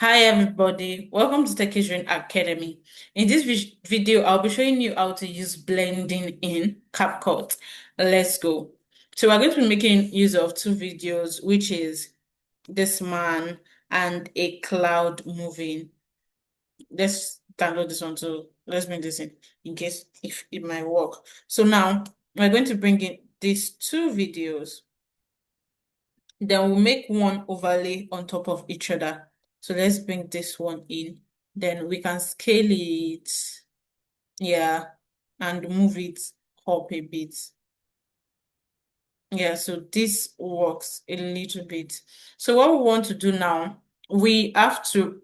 Hi everybody, welcome to Techation Academy. In this video, I'll be showing you how to use blending in Capcut. Let's go. So we're going to be making use of two videos, which is this man and a cloud moving. Let's download this one too. Let's bring this in case if it might work. So now we're going to bring in these two videos. Then we'll make one overlay on top of each other. So let's bring this one in. Then we can scale it, yeah, and move it up a bit. Yeah, so this works a little bit. So what we want to do now, we have to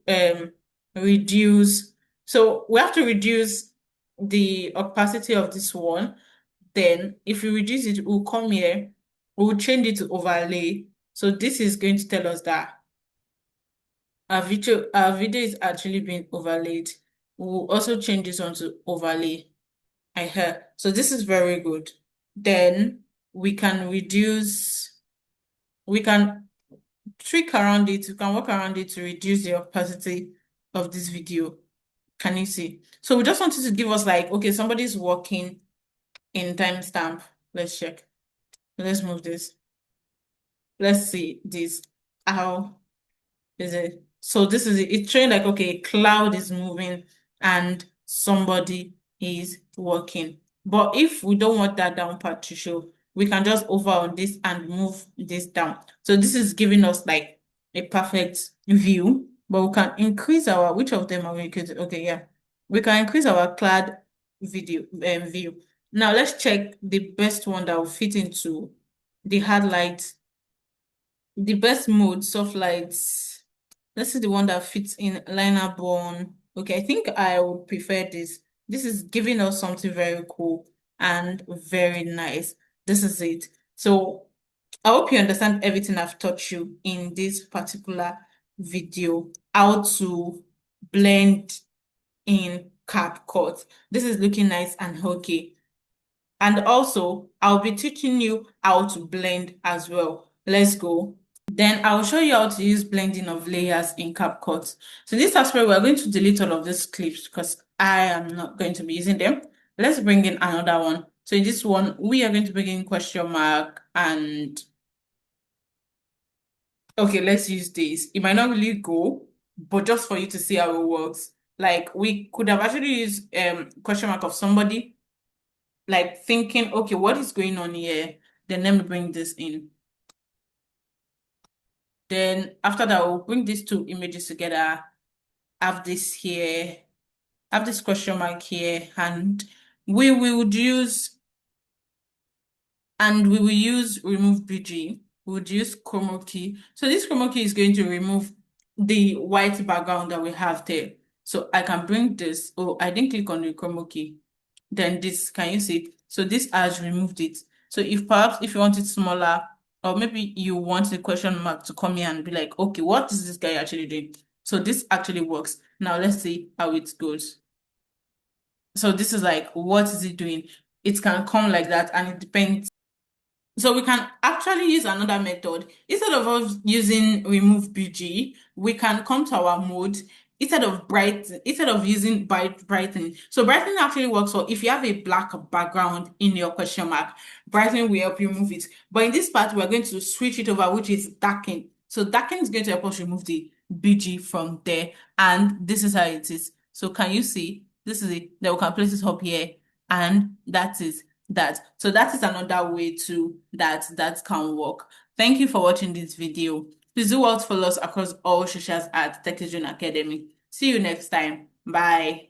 reduce, so we have to reduce the opacity of this one. Then if we reduce it, we'll come here, we'll change it to overlay. So this is going to tell us that our video is actually being overlaid. We'll also change this one to overlay. I heard. So this is very good. Then we can reduce, we can trick around it, we can work around it to reduce the opacity of this video. Can you see? So we just wanted to give us like, okay, somebody's working in timestamp. Let's check. Let's move this. Let's see this. How is it? So this is it. It's showing like, okay, cloud is moving and somebody is working. But if we don't want that down part to show, we can just over on this and move this down. So this is giving us like a perfect view, but we can increase our, which of them are we increasing? Okay, yeah. We can increase our cloud view. Now let's check the best one that will fit into the hard light, the best mode, soft lights. Let's see the one that fits in liner bone. Okay, I think I would prefer this. This is giving us something very cool and very nice. This is it. So I hope you understand everything I've taught you in this particular video, how to blend in CapCut. This is looking nice and okay. And also, I'll be teaching you how to blend as well. Let's go. Then I'll show you how to use blending of layers in CapCut. So this aspect, we're going to delete all of these clips because I am not going to be using them. Let's bring in another one. So in this one, we are going to bring in question mark and okay, let's use this. It might not really go, but just for you to see how it works. Like we could have actually used question mark of somebody, like thinking, okay, what is going on here? Then let me bring this in. Then after that, we'll bring these two images together, have this here, have this question mark here, and we will use and we will use remove BG. We would use chroma key. So this chroma key is going to remove the white background that we have there. So I can bring this. Oh, I didn't click on the chroma key. Then this, can you see? So this has removed it. So if perhaps if you want it smaller, or maybe you want the question mark to come here and be like, okay, what is this guy actually doing? So this actually works. Now let's see how it goes. So this is like, what is it doing? It can come like that and it depends. So we can actually use another method. Instead of us using remove BG, we can come to our mode instead of using brightening. So brightening actually works for if you have a black background in your question mark, brightening will help you remove it. But in this part, we're going to switch it over, which is darken. So darken is going to help us remove the BG from there. And this is how it is. So can you see? This is it. Then we can place it up here. And that is that. So that is another way to that can work. Thank you for watching this video. Please do well to follow us across all socials at Techation Academy. See you next time. Bye.